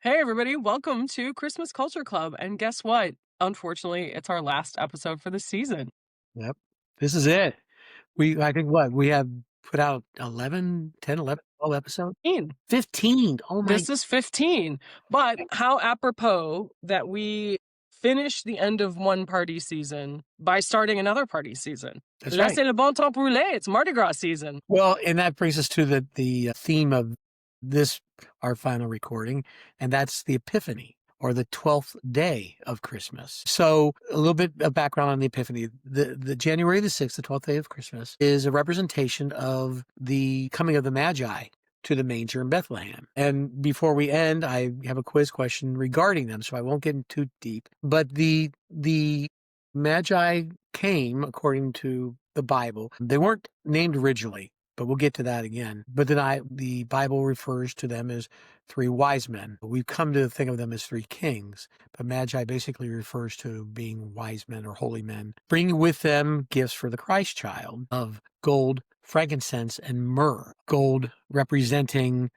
Hey, everybody, welcome to Christmas Culture Club. And guess what? Unfortunately, it's our last episode for the season. Yep. This is it. I think what? We have put out 11, 10, 11, 12 episodes? 15. 15. Oh my This is 15. But how apropos that we finish the end of one party season by starting another party season. That's right. Laissez le bon temps brûler. It's Mardi Gras season. Well, and that brings us to the theme of this, our final recording, and that's the Epiphany, or the 12th day of Christmas. So a little bit of background on the Epiphany. The January the 6th, the 12th day of Christmas, is a representation of the coming of the Magi to the manger in Bethlehem. And before we end, I have a quiz question regarding them, so I won't get in too deep. But the Magi came, according to the Bible. They weren't named originally, but we'll get to that again. But then the Bible refers to them as three wise men. We've come to think of them as three kings, but Magi basically refers to being wise men or holy men, bringing with them gifts for the Christ child of gold, frankincense, and myrrh. Gold representing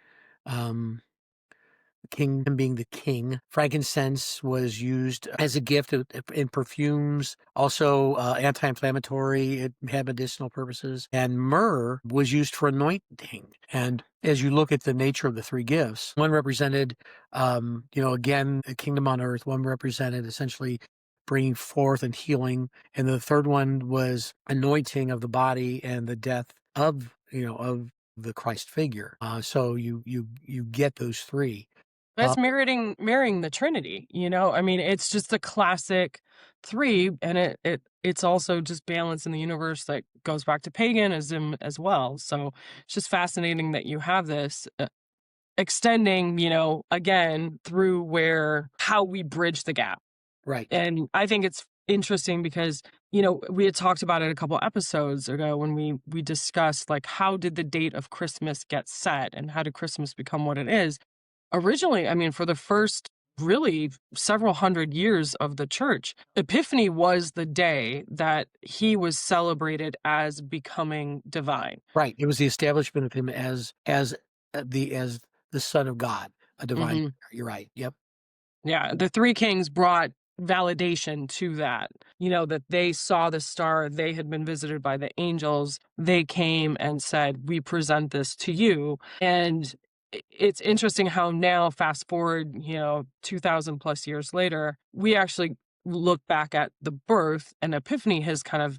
king being the king. Frankincense was used as a gift in perfumes, also anti-inflammatory. It had medicinal purposes. And myrrh was used for anointing. And as you look at the nature of the three gifts, one represented, again, the kingdom on earth. One represented essentially bringing forth and healing. And the third one was anointing of the body and the death of the Christ figure. So you get those three. That's marrying the Trinity, you know? I mean, it's just the classic three, and it's also just balance in the universe that goes back to paganism as well. So it's just fascinating that you have this extending, again, through how we bridge the gap. Right. And I think it's interesting because, we had talked about it a couple episodes ago when we discussed, like, how did the date of Christmas get set and how did Christmas become what it is? Originally, I mean, for the first really several hundred years of the church, Epiphany was the day that he was celebrated as becoming divine. Right. It was the establishment of him as the Son of God, a divine. Mhm. You're right. Yep. Yeah, the three kings brought validation to that, that they saw the star, they had been visited by the angels, they came and said, "We present this to you." And it's interesting how now, fast forward, 2000 plus years later, we actually look back at the birth, and Epiphany has kind of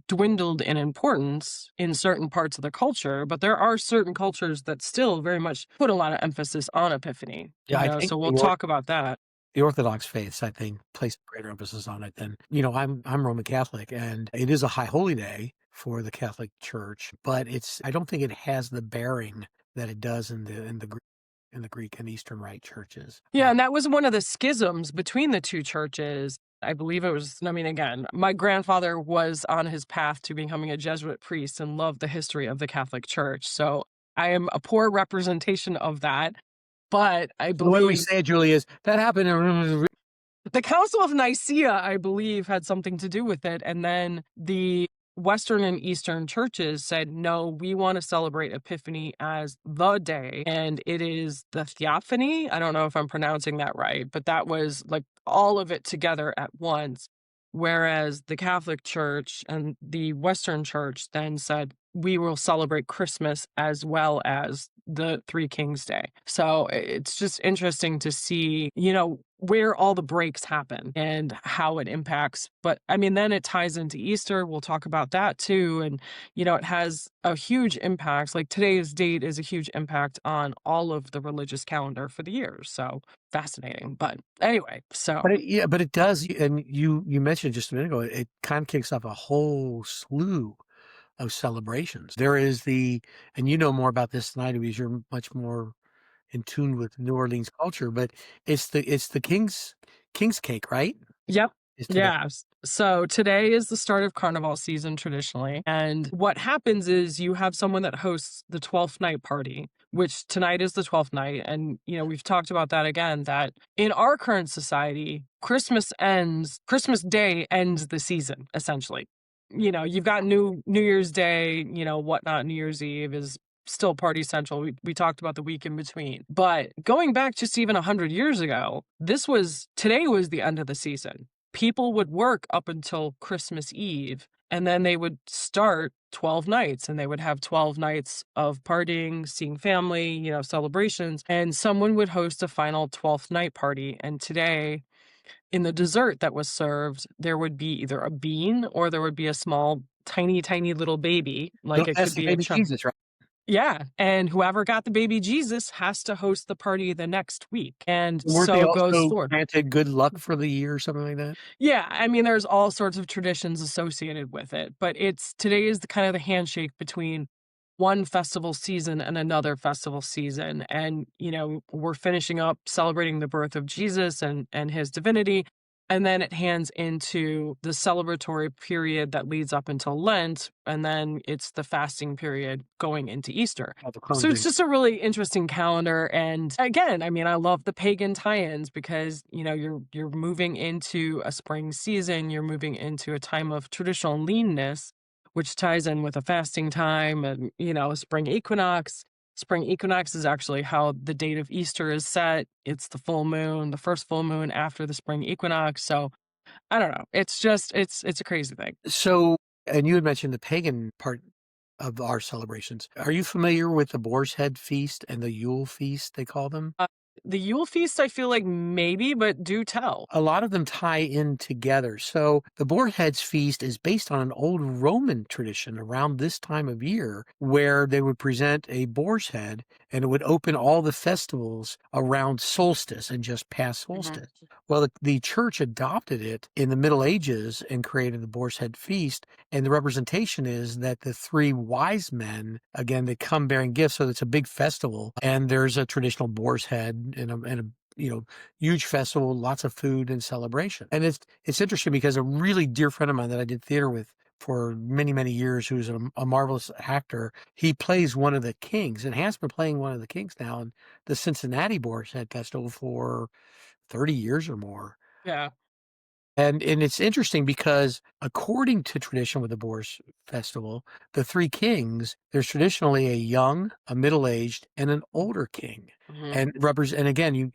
dwindled in importance in certain parts of the culture, but there are certain cultures that still very much put a lot of emphasis on Epiphany, Yeah, I think so we'll talk about that. the Orthodox faiths, I think, place greater emphasis on it than I'm Roman Catholic, and it is a high holy day for the Catholic Church, but I don't think it has the bearing that it does in the Greek and Eastern Rite churches. Yeah, and that was one of the schisms between the two churches. I believe it was, I mean, again, my grandfather was on his path to becoming a Jesuit priest and loved the history of the Catholic Church. So I am a poor representation of that. But I The way we believe say it, Julie, is that happened in the Council of Nicaea, I believe, had something to do with it. And then the Western and Eastern churches said, no, we want to celebrate Epiphany as the day. And it is the Theophany. I don't know if I'm pronouncing that right, but that was like all of it together at once. Whereas the Catholic Church and the Western Church then said, we will celebrate Christmas as well as the Three Kings Day. So it's just interesting to see, where all the breaks happen and how it impacts. But I mean, then it ties into Easter. We'll talk about that too. And, it has a huge impact. Like today's date is a huge impact on all of the religious calendar for the year. So fascinating. But anyway, so. but it does, and you mentioned just a minute ago, it kind of kicks off a whole slew of celebrations. There is and you know more about this than I do because you're much more in tune with New Orleans culture, but it's the King's Cake, right? Yep. Is today. Yeah. So today is the start of Carnival season traditionally. And what happens is you have someone that hosts the 12th night party, which tonight is the 12th night. And, we've talked about that again, that in our current society, Christmas Day ends the season, essentially. You've got New Year's Day, whatnot. New Year's Eve is still party central. We talked about the week in between. But going back just even 100 years ago, today was the end of the season. People would work up until Christmas Eve, and then they would start 12 nights, and they would have 12 nights of partying, seeing family, celebrations, and someone would host a final 12th night party. And today, in the dessert that was served, there would be either a bean or there would be a small, tiny, tiny little baby, like it That's could the be a baby child. Jesus, right? Yeah, and whoever got the baby Jesus has to host the party the next week, and Weren't they so goes also forward. granted good luck for the year or something like that? Yeah, I mean, there's all sorts of traditions associated with it, but today is the kind of the handshake between one festival season and another festival season. And, we're finishing up celebrating the birth of Jesus and his divinity. And then it hands into the celebratory period that leads up until Lent. And then it's the fasting period going into Easter. Oh, the So it's cleansing. just a really interesting calendar. And again, I mean, I love the pagan tie-ins because, you're moving into a spring season, you're moving into a time of traditional leanness, which ties in with a fasting time and, a spring equinox. Spring equinox is actually how the date of Easter is set. It's the full moon, the first full moon after the spring equinox. So I don't know. It's just it's a crazy thing. So, and you had mentioned the pagan part of our celebrations. Are you familiar with the Boar's Head Feast and the Yule Feast, they call them? Uh, the Yule feast, I feel like maybe, but do tell. A lot of them tie in together. So the Boar Heads Feast is based on an old Roman tradition around this time of year where they would present a boar's head and it would open all the festivals around solstice and just past Mhm. solstice. Well, the church adopted it in the Middle Ages and created the Boar's Head Feast. And the representation is that the three wise men, again, they come bearing gifts. So it's a big festival and there's a traditional boar's head and a huge festival, lots of food and celebration. And it's interesting because a really dear friend of mine that I did theater with for many, many years, who's a marvelous actor, he plays one of the kings and has been playing one of the kings now in the Cincinnati Boar's Head Festival for 30 years or more. Yeah. And it's interesting because according to tradition with the Boars Festival, the three kings, there's traditionally a young, a middle-aged, and an older king. Mhm. And again, you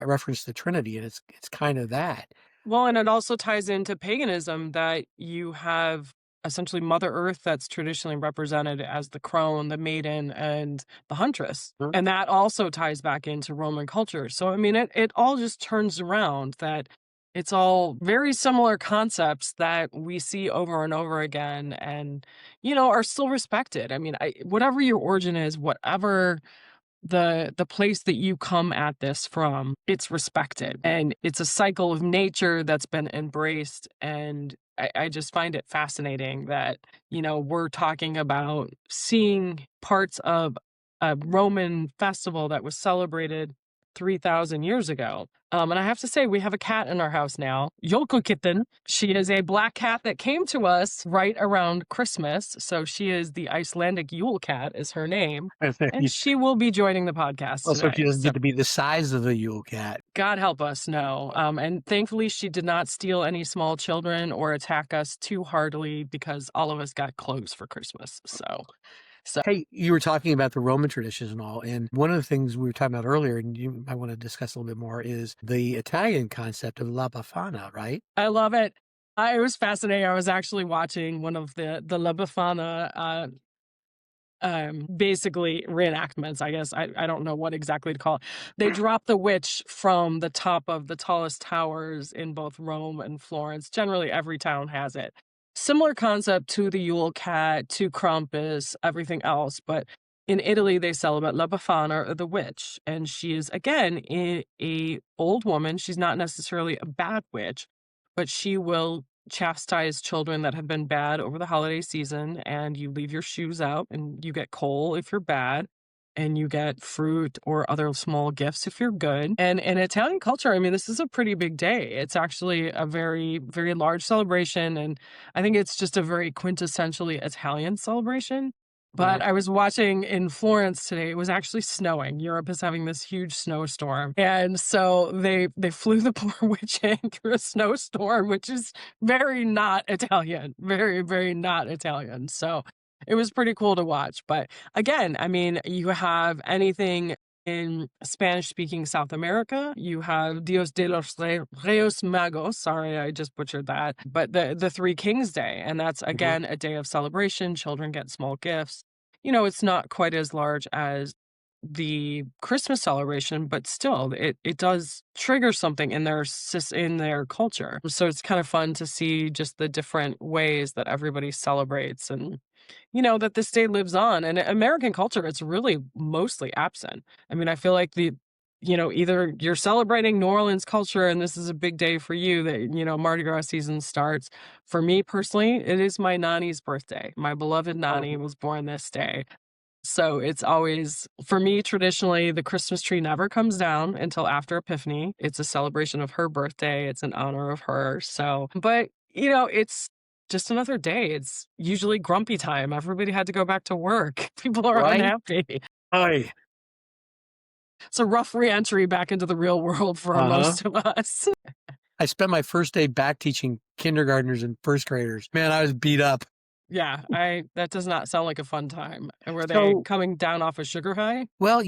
reference the Trinity, and it's kind of that. Well, and it also ties into paganism that you have essentially Mother Earth that's traditionally represented as the crone, the maiden, and the huntress. Mhm. And that also ties back into Roman culture. So, I mean, it all just turns around that it's all very similar concepts that we see over and over again and, are still respected. I mean, whatever your origin is, whatever the place that you come at this from, it's respected and it's a cycle of nature that's been embraced. And I just find it fascinating that, we're talking about seeing parts of a Roman festival that was celebrated 3,000 years ago. And I have to say, we have a cat in our house now, Yolkokitten. She is a black cat that came to us right around Christmas. So she is the Icelandic Yule cat, is her name. And she will be joining the podcast Also, if she today. doesn't So get to be the size of the Yule cat. God help us, no. And thankfully, she did not steal any small children or attack us too heartily because all of us got clothes for Christmas. So Hey, you were talking about the Roman traditions and all, and one of the things we were talking about earlier, and I want to discuss a little bit more, is the Italian concept of La Befana, right? I love it. It was fascinating. I was actually watching one of the La Befana basically reenactments, I guess. I don't know what exactly to call it. They dropped the witch from the top of the tallest towers in both Rome and Florence. Generally, every town has it. Similar concept to the Yule Cat, to Krampus, everything else, but in Italy they celebrate La Befana, or the witch, and she is again a old woman. She's not necessarily a bad witch, but she will chastise children that have been bad over the holiday season, and you leave your shoes out and you get coal if you're bad, and you get fruit or other small gifts if you're good. And in Italian culture, I mean, this is a pretty big day. It's actually a very, very large celebration, and I think it's just a very quintessentially Italian celebration. But Right. I was watching in Florence today, it was actually snowing. Europe is having this huge snowstorm. And so they flew the poor witch in through a snowstorm, which is very not Italian. Very, very not Italian. So It was pretty cool to watch, but again, I mean, you have anything in Spanish-speaking South America, you have Dios de los Reyes Magos, sorry, I just butchered that, but the Three Kings Day, and that's, Mhm. again, a day of celebration, children get small gifts. You know, it's not quite as large as the Christmas celebration, but still, it does trigger something in in their culture. So it's kind of fun to see just the different ways that everybody celebrates and, you know, that this day lives on. And American culture, it's really mostly absent. I mean, I feel like you know, either you're celebrating New Orleans culture and this is a big day for you that, you know, Mardi Gras season starts. For me personally, it is my Nani's birthday. My beloved Nani Oh, was born this day. So it's always for me, traditionally, the Christmas tree never comes down until after Epiphany. It's a celebration of her birthday, it's in honor of her, so but, you know, it's just another day. It's usually grumpy time. Everybody had to go back to work. People are right? unhappy. Oy. It's a rough reentry back into the real world for Uh-huh. most of us. I spent my first day back teaching kindergartners and first graders. Man, I was beat up. Yeah, I that does not sound like a fun time. And were they So, coming down off a sugar high? well,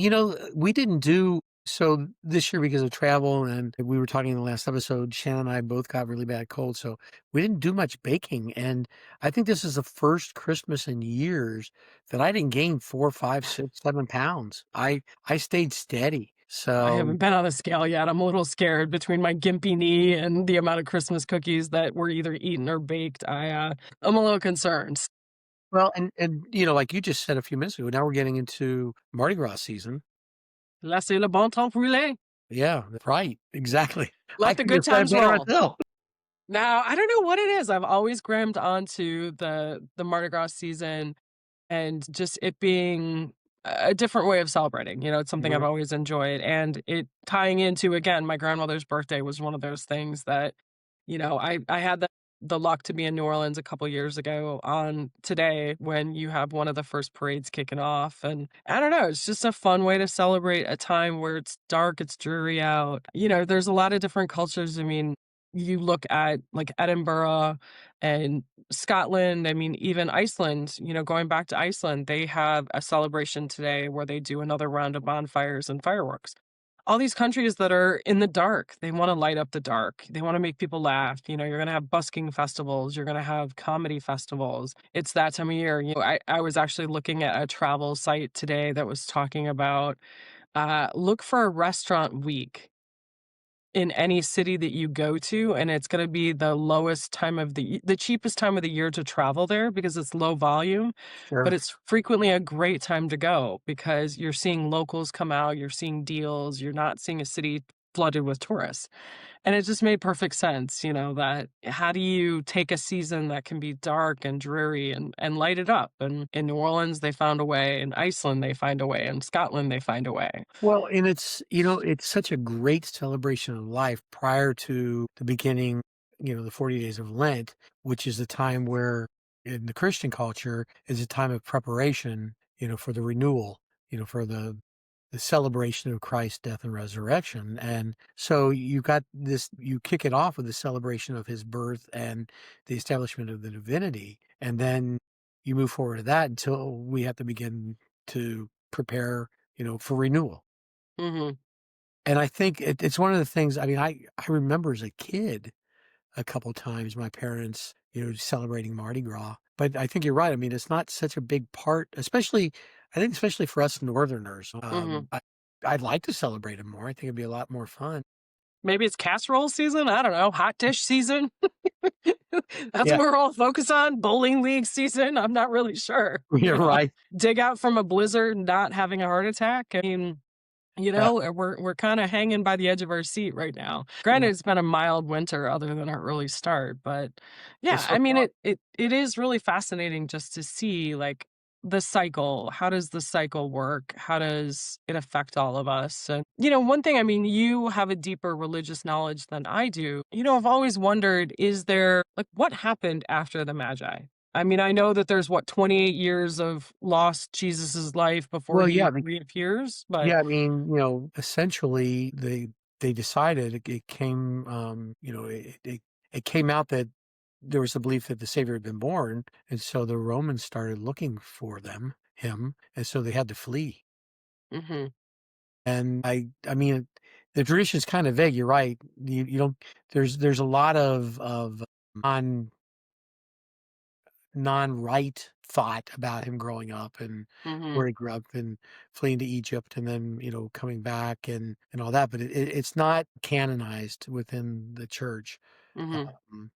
we didn't do so this year because of travel, and we were talking in the last episode, Shannon and I both got really bad colds, so we didn't do much baking, and I think this is the first Christmas in years that I didn't gain 4, 5, 6, 7 pounds. I stayed steady. I So, haven't been on the scale yet. I'm a little scared between my gimpy knee and the amount of Christmas cookies that were either eaten or baked. I'm a little concerned. well, and like you just said a few minutes ago, now we're getting into Mardi Gras season. Laissez le bon temps rouler. Yeah, right, exactly. I Let the couldn't good have said it times better roll. myself. Now, I don't know what it is. I've always grammed onto the Mardi Gras season and just it being a different way of celebrating. You know, it's something I've Mhm. always enjoyed. And it tying into, again, my grandmother's birthday was one of those things that, you know, I had the luck to be in New Orleans a couple years ago on today when you have one of the first parades kicking off. And I don't know, it's just a fun way to celebrate a time where it's dark, it's dreary out. You know, there's a lot of different cultures. I mean, you look at like Edinburgh and Scotland, I mean, even Iceland, you know, going back to Iceland, they have a celebration today where they do another round of bonfires and fireworks. All these countries that are in the dark, they wanna light up the dark. They wanna make people laugh. You know, you're gonna have busking festivals, you're gonna have comedy festivals. It's that time of year. You know, I was actually looking at a travel site today that was talking about, look for a restaurant week in any city that you go to, and it's gonna be the lowest time of the cheapest time of the year to travel there because it's low volume, but Sure. it's frequently a great time to go because you're seeing locals come out, you're seeing deals, you're not seeing a city flooded with tourists. And it just made perfect sense, you know, that how do you take a season that can be dark and dreary and light it up? And in New Orleans, they found a way. In Iceland, they find a way. In Scotland, they find a way. Well, and it's such a great celebration of life prior to the beginning, the 40 days of Lent, which is the time where in the Christian culture is a time of preparation, for the renewal, for the celebration of Christ's death and resurrection. And so you kick it off with the celebration of his birth and the establishment of the divinity. And then you move forward to that until we have to begin to prepare, for renewal. Mhm. And I think it's one of the things, I mean, I remember as a kid a couple times my parents, celebrating Mardi Gras. But I think you're right. I mean, it's not such a big part, especially for us Northerners. Mhm. I'd like to celebrate it more. I think it'd be a lot more fun. Maybe it's casserole season? I don't know, hot dish season? That's what Yeah, we're all focused on, bowling league season? I'm not really sure, you're right. dig out from a blizzard, not having a heart attack? I mean, you Uh, know, we're kinda hanging by the edge of our seat right now. yeah, Granted, it's been a mild winter other than our early start, but yeah, so I mean, far. it is really fascinating just to see, like, the cycle. How does the cycle work? How does it affect all of us? And, you know, one thing, I mean, you have a deeper religious knowledge than I do. You know, I've always wondered, is there like, what happened after the Magi? I mean, I know that there's what, 28 years of lost Jesus's life before Well, he yeah, reappears, but yeah. I mean, essentially they decided it came, it came out that there was a belief that the Savior had been born, and so the Romans started looking for him, and so they had to flee. Mhm. And I mean, the tradition's kind of vague. You're right. You don't. There's a lot of non non-right thought about him growing up and Mhm. where he grew up and fleeing to Egypt and then coming back and all that. But it's not canonized within the church. Mhm. Um,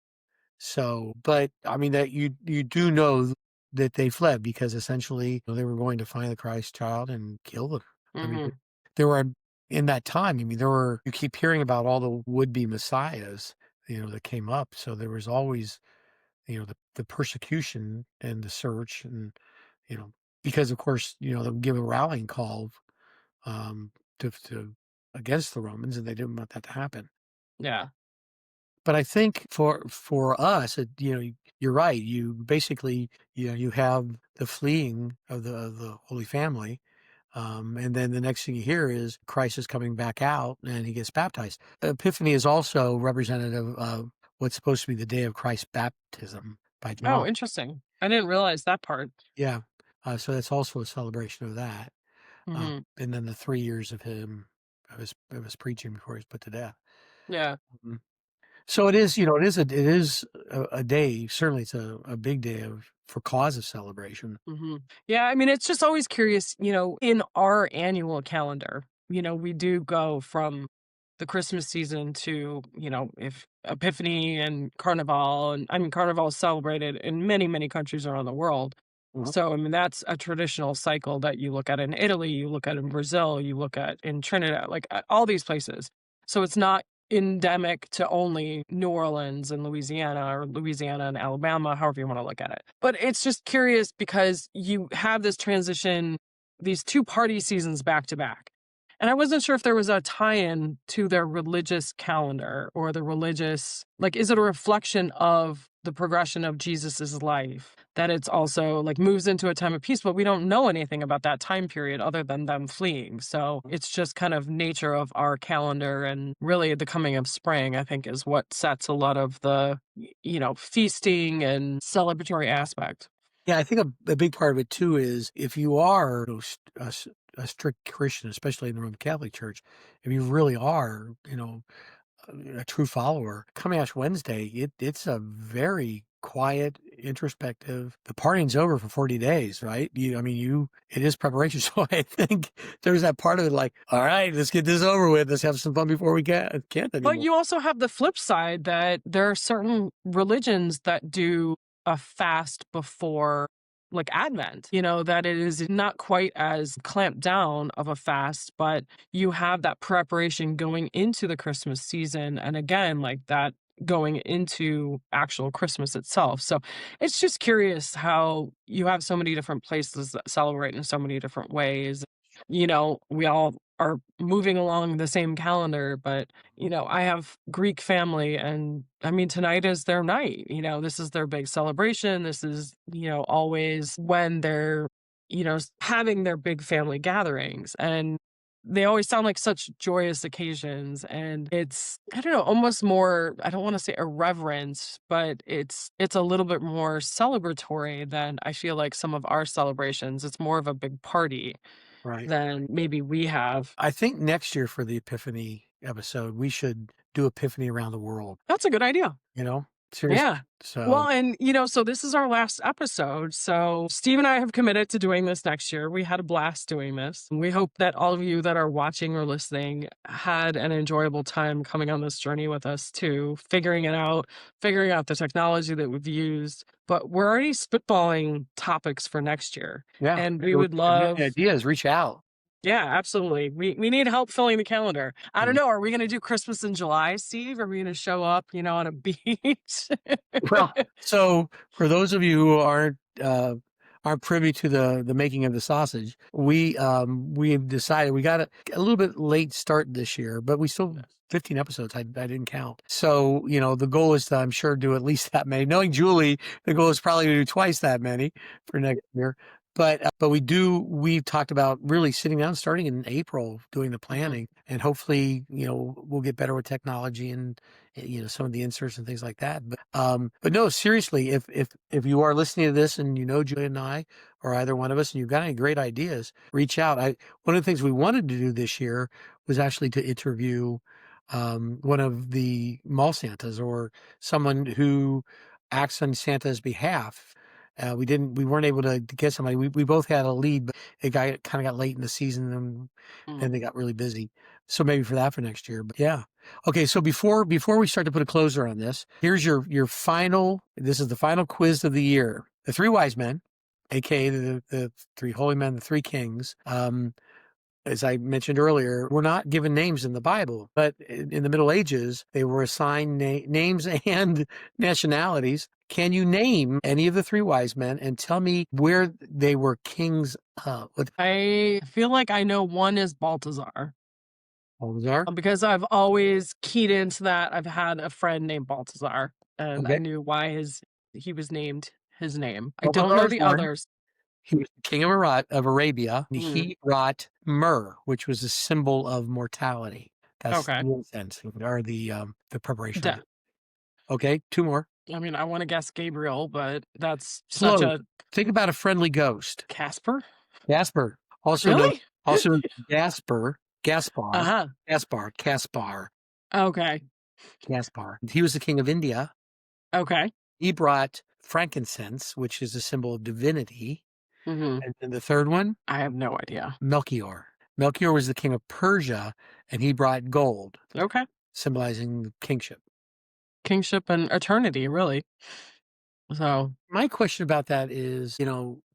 So, but I mean that you do know that they fled because essentially they were going to find the Christ child and kill them. I mean, Mhm. there were in that time. I mean, you keep hearing about all the would-be messiahs, that came up. So there was always, the persecution and the search, and you know, because of course, they'll give a rallying call um, to against the Romans, and they didn't want that to happen. Yeah. But I think for us, you're right. You basically, you have the fleeing of the Holy Family, and then the next thing you hear is Christ is coming back out, and he gets baptized. Epiphany is also representative of what's supposed to be the day of Christ's baptism by Oh, John. interesting. I didn't realize that part. Yeah, so that's also a celebration of that, Mhm. and then the 3 years of his preaching before he was put to death. Yeah. Mhm. So it is a day. Certainly, it's a big day for cause of celebration. Mhm. Yeah, I mean, it's just always curious, in our annual calendar, we do go from the Christmas season to, if Epiphany and Carnival, and I mean, Carnival is celebrated in many, many countries around the world. Mhm. So, I mean, that's a traditional cycle that you look at in Italy, you look at in Brazil, you look at in Trinidad, like all these places. So it's not endemic to only New Orleans and Louisiana, or Louisiana and Alabama, however you want to look at it. But it's just curious because you have this transition, these two party seasons back to back. And I wasn't sure if there was a tie-in to their religious calendar or the religious, like, is it a reflection of the progression of Jesus's life that it's also like moves into a time of peace, but we don't know anything about that time period other than them fleeing. So it's just kind of nature of our calendar, and really the coming of spring, I think, is what sets a lot of the, feasting and celebratory aspect. Yeah, I think a big part of it too is if you are a strict Christian, especially in the Roman Catholic Church, if you really are, a true follower, coming Ash Wednesday, it's a very quiet, introspective. The partying's over for 40 days, right? I mean, it is preparation. So I think there's that part of it, like, all right, let's get this over with. Let's have some fun before we can't But anymore. you also have the flip side that there are certain religions that do a fast before, like, Advent, that it is not quite as clamped down of a fast, but you have that preparation going into the Christmas season. And again, like that going into actual Christmas itself. So it's just curious how you have so many different places that celebrate in so many different ways. We all are moving along the same calendar, but I have Greek family, and I mean, tonight is their night. This is their big celebration. This is, always when they're, having their big family gatherings. And they always sound like such joyous occasions. And it's, I don't know, almost more, I don't want to say irreverent, but it's a little bit more celebratory than I feel like some of our celebrations. It's more of a big party Right. than maybe we have. I think next year for the Epiphany episode, we should do Epiphany around the world, That's a good idea. seriously. Yeah. So, Well, and so this is our last episode. So Steve and I have committed to doing this next year. We had a blast doing this. We hope that all of you that are watching or listening had an enjoyable time coming on this journey with us too, figuring out the technology that we've used. But we're already spitballing topics for next year. yeah, And we if would you have any love. ideas, reach out. Yeah, absolutely. We need help filling the calendar. I don't Mhm. know. Are we going to do Christmas in July, Steve? Are we going to show up, on a beach? Well, so for those of you who aren't privy to the making of the sausage, we have decided we got a little bit late start this year, but we still 15 episodes. I didn't count. So the goal is to, I'm sure, do at least that many. Knowing Julie, the goal is probably to do twice that many for next year. But we've talked about really sitting down starting in April doing the Mhm. planning, and hopefully, we'll get better with technology and some of the inserts and things like that. But no, seriously, if you are listening to this and Julia and I or either one of us and you've got any great ideas, reach out. One of the things we wanted to do this year was actually to interview one of the mall Santas or someone who acts on Santa's behalf. We weren't able to get somebody. We both had a lead, but it kind of got late in the season and Mm. then they got really busy. So maybe for next year, but yeah. Okay. So before we start to put a closer on this, here's your final, this is the final quiz of the year. The three wise men, AKA the three holy men, the three kings, as I mentioned earlier, were not given names in the Bible, but in the Middle Ages, they were assigned names and nationalities. Can you name any of the three wise men and tell me where they were kings of? What I feel like I know one is Baltazar, those are? because I've always keyed into that. I've had a friend named Baltazar, and I Okay. knew why he was named his name. I don't Balthazar know is the one. others. He was the king of Arabia. Mhm. He brought myrrh, which was a symbol of mortality. That's Okay. the incense or the preparation of Da it. Okay, two more. I mean, I wanna guess Gabriel, but that's such Close. a Think about a friendly ghost. Casper? Jasper, Really? also known as Jasper, Gaspar, Uh-huh. Gaspar, Caspar, Okay. Gaspar. He was the king of India. Okay. He brought frankincense, which is a symbol of divinity. Mhm. And then the third one, I have no idea. Melchior. Melchior was the king of Persia, and he brought gold, Okay. symbolizing kingship. Kingship and eternity, really. So My question about that is,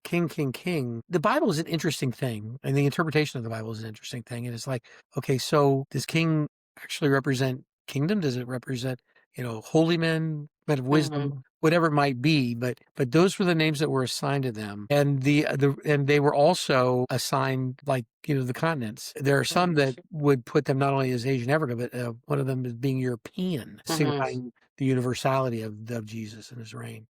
king, king, king. The Bible is an interesting thing, and the interpretation of the Bible is an interesting thing. And it's like, okay, so does king actually represent kingdom? Does it represent, holy men of wisdom, mhm. whatever it might be? But those were the names that were assigned to them, and and they were also assigned like the continents. There are some that would put them not only as Asian Africa, but one of them as being European, Mhm. signifying the universality of Jesus and his reign.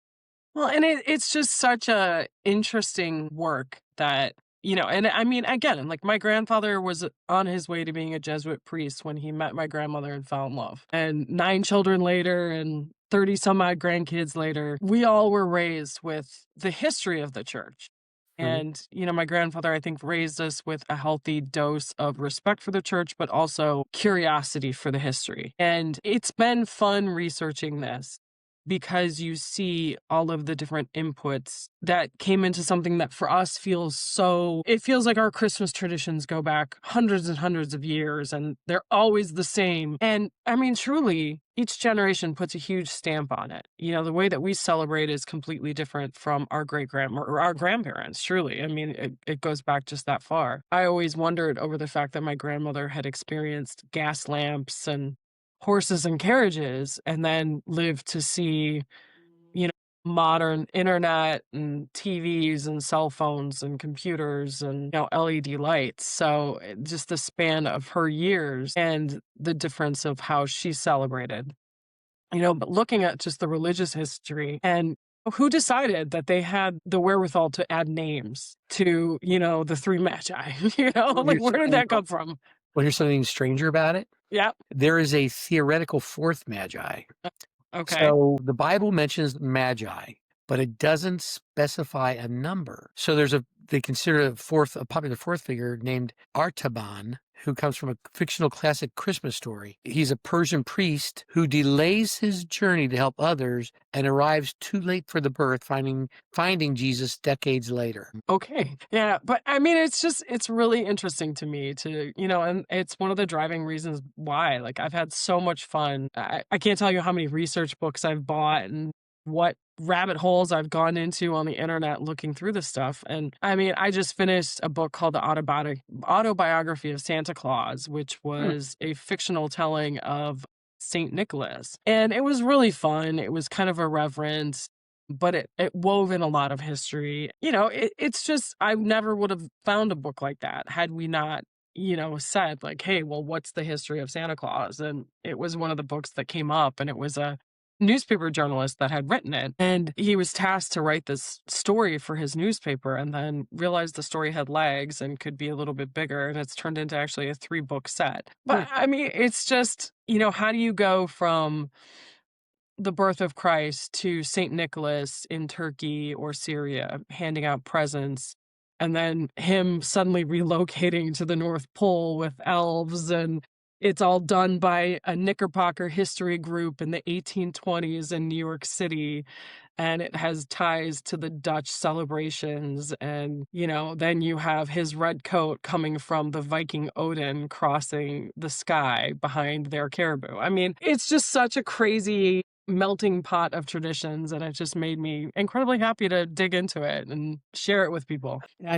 Well, and it's just such a interesting work that, and I mean, again, like my grandfather was on his way to being a Jesuit priest when he met my grandmother and fell in love. And 9 children later and 30 some odd grandkids later, we all were raised with the history of the church. Mhm. And, my grandfather, I think, raised us with a healthy dose of respect for the church, but also curiosity for the history. And it's been fun researching this because you see all of the different inputs that came into something that for us it feels like our Christmas traditions go back hundreds and hundreds of years and they're always the same. And I mean, truly, each generation puts a huge stamp on it. The way that we celebrate is completely different from our great grandma or our grandparents, truly. I mean, it goes back just that far. I always wondered over the fact that my grandmother had experienced gas lamps and horses and carriages and then live to see, you know, modern internet and TVs and cell phones and computers and, LED lights. So just the span of her years and the difference of how she celebrated, but looking at just the religious history and who decided that they had the wherewithal to add names to, the three magi, Well, like where did that come from? here's something stranger about it. Yeah. There is a theoretical fourth magi. Okay. So the Bible mentions magi, but it doesn't specify a number. So they consider a popular fourth figure named Artaban, who comes from a fictional classic Christmas story. He's a Persian priest who delays his journey to help others and arrives too late for the birth, finding Jesus decades later. Okay. Yeah. But I mean, it's really interesting to me and it's one of the driving reasons why. Like, I've had so much fun. I can't tell you how many research books I've bought and what rabbit holes I've gone into on the internet looking through this stuff. And I mean, I just finished a book called The Autobiography of Santa Claus, which Hmm. was a fictional telling of St. Nicholas. And it was really fun. It was kind of irreverent, but it wove in a lot of history. It's just I never would have found a book like that had we not, said like, hey, well, what's the history of Santa Claus? And it was one of the books that came up, and it was a newspaper journalist that had written it. And he was tasked to write this story for his newspaper and then realized the story had legs and could be a little bit bigger. And it's turned into actually a 3-book set. Hmm. But I mean, it's just, how do you go from the birth of Christ to Saint Nicholas in Turkey or Syria handing out presents, and then him suddenly relocating to the North Pole with elves, and it's all done by a Knickerbocker history group in the 1820s in New York City, and it has ties to the Dutch celebrations, and, then you have his red coat coming from the Viking Odin crossing the sky behind their caribou. I mean, it's just such a crazy melting pot of traditions, and it just made me incredibly happy to dig into it and share it with people. And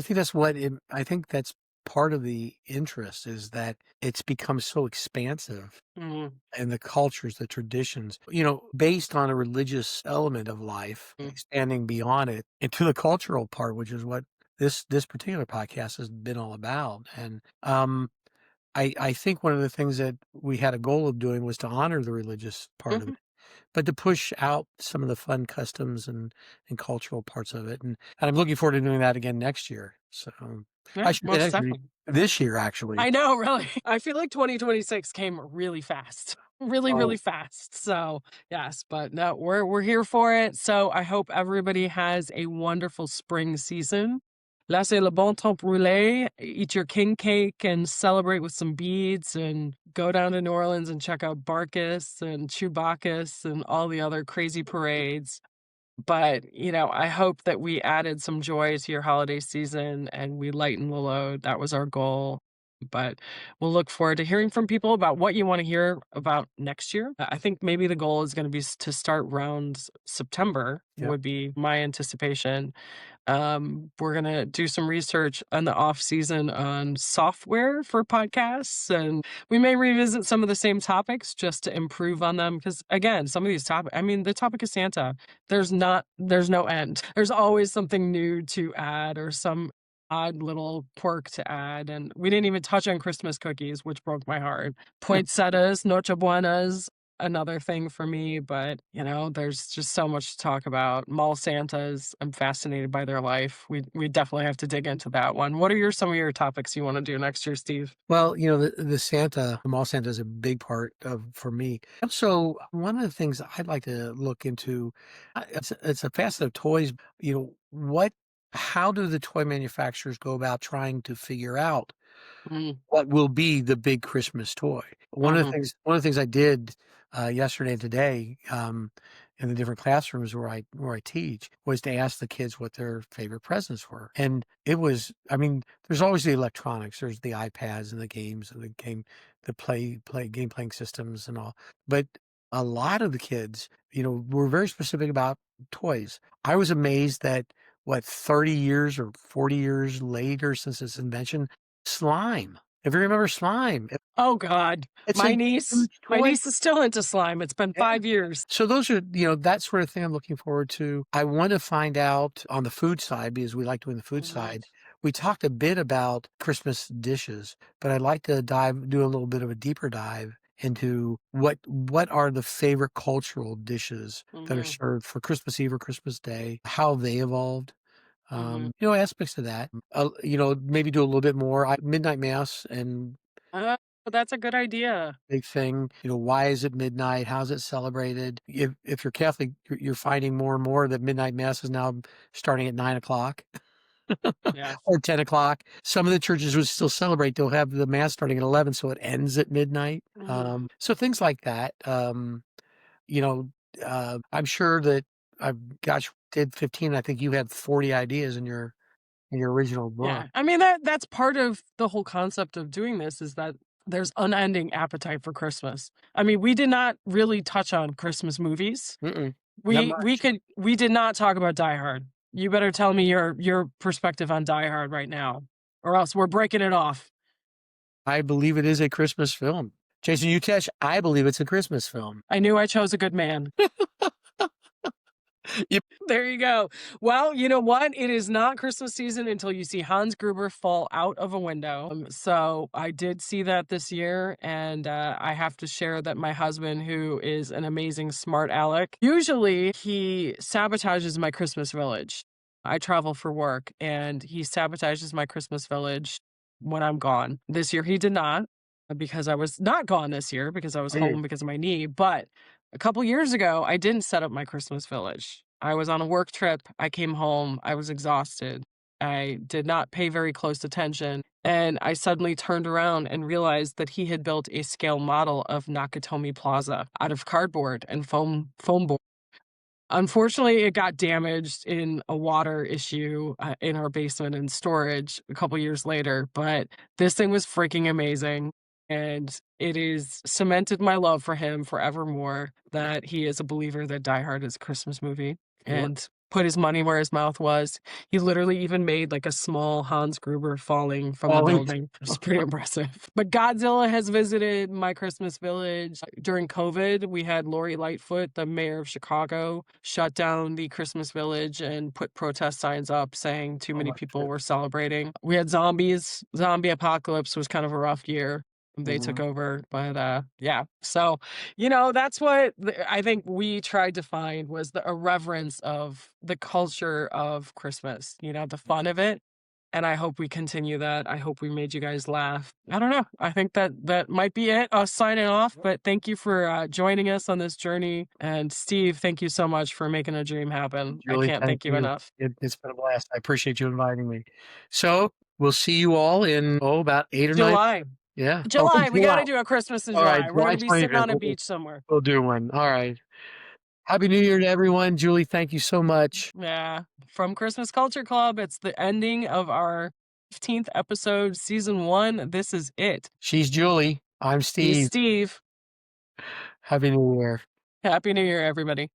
I think that's part of the interest is that it's become so expansive Mhm, and the cultures, the traditions, based on a religious element of life, mm, expanding beyond it into the cultural part, which is what this particular podcast has been all about. And I think one of the things that we had a goal of doing was to honor the religious part of mhm. it, but to push out some of the fun customs and cultural parts of it. And I'm looking forward to doing that again next year. So Yeah, I should say most next year, definitely. this year, actually. I know, really. I feel like 2026 came really fast. Really, really Oh, fast. So, yes, but no, we're here for it. So, I hope everybody has a wonderful spring season. Laissez le bon temps rouler, eat your king cake and celebrate with some beads and go down to New Orleans and check out Barkus and Chewbacca's and all the other crazy parades. But, I hope that we added some joy to your holiday season and we lighten the load. That was our goal. But we'll look forward to hearing from people about what you want to hear about next year. I think maybe the goal is going to be to start around September, yeah. would be my anticipation. We're gonna do some research on the off season on software for podcasts, and we may revisit some of the same topics just to improve on them. Because again, some of these topics, I mean, the topic of Santa, there's no end. There's always something new to add or some odd little quirk to add. And we didn't even touch on Christmas cookies, which broke my heart. Poinsettias, Noche Buenas, another thing for me, but there's just so much to talk about. Mall Santas, I'm fascinated by their life. We definitely have to dig into that one. What are some of your topics you want to do next year, Steve? Well, the mall Santa is a big part of for me. Also, one of the things I'd like to look into, it's a facet of toys. How do the toy manufacturers go about trying to figure out Mm, what will be the big Christmas toy? mhm, One of the things I did yesterday and today in the different classrooms where I teach was to ask the kids what their favorite presents were, and it was, I mean, there's always the electronics, there's the iPads and the games and the play game playing systems and all, but a lot of the kids, were very specific about toys. I was amazed that 30 years or 40 years later since its invention, slime. If you remember slime, oh god, it's my a niece huge my toy. niece is still into slime. It's been Yeah. 5 years. So those are, that sort of thing I'm looking forward to. I want to find out on the food side because we like doing the food Mhm, side. We talked a bit about Christmas dishes, but I'd like to do a little bit of a deeper dive into what are the favorite cultural dishes that are mhm, served for Christmas Eve or Christmas Day, how they evolved. mhm. Aspects of that. Maybe do a little bit more. Midnight mass and uh, that's a good idea. big thing. Why is it midnight? How's it celebrated? If you're Catholic, you're finding more and more that midnight mass is now starting at 9 o'clock Yes. or 10 o'clock. Some of the churches would still celebrate. They'll have the mass starting at 11, so it ends at midnight. Mhm. So things like that. You know, I'm sure that gosh, did 15. I think you had 40 ideas in your original book. Yeah. I mean, that's part of the whole concept of doing this is that there's unending appetite for Christmas. I mean, we did not really touch on Christmas movies. Mm-mm, not We much. we did not talk about Die Hard. You better tell me your perspective on Die Hard right now, or else we're breaking it off. I believe it is a Christmas film. Jason Utesh, I believe it's a Christmas film. I knew I chose a good man. Yep. There you go. Well, you know what? It is not Christmas season until you see Hans Gruber fall out of a window. So I did see that this year, and I have to share that my husband, who is an amazing smart aleck, usually he sabotages my Christmas village. I travel for work, and he sabotages my Christmas village when I'm gone. This year he did not, because I was not gone this year because I was Mm. home because of my knee. But a couple years ago, I didn't set up my Christmas village. I was on a work trip. I came home. I was exhausted. I did not pay very close attention. And I suddenly turned around and realized that he had built a scale model of Nakatomi Plaza out of cardboard and foam board. Unfortunately, it got damaged in a water issue, in our basement and storage a couple years later, but this thing was freaking amazing, and it is cemented my love for him forevermore, that he is a believer that Die Hard is a Christmas movie, What? and put his money where his mouth was. He literally even made, like, a small Hans Gruber falling from the Falling. building. It's pretty impressive. But Godzilla has visited my Christmas village. During COVID, we had Lori Lightfoot, the mayor of Chicago, shut down the Christmas village and put protest signs up saying too Oh many my people were goodness. celebrating. We had zombies. Zombie apocalypse was kind of a rough year. They took Mhm. over, but, yeah. So, that's what I think we tried to find was the irreverence of the culture of Christmas, the fun of it. And I hope we continue that. I hope we made you guys laugh. I don't know. I think that might be it. Us signing off, but thank you for joining us on this journey. And Steve, thank you so much for making a dream happen. I Julie, can't thank thank you you. enough. It's been a blast. I appreciate you inviting me. So we'll see you all in, about 8 or 9. July. Yeah. Oh, July. We got July. to do a Christmas in All right. July. We're going July to be sitting 25th. on a beach somewhere. We'll do one. All right. Happy New Year to everyone. Julie, thank you so much. Yeah. From Christmas Culture Club, it's the ending of our 15th episode, season 1. This is it. She's Julie. I'm He's Steve. Steve. Happy New Year. Happy New Year, everybody.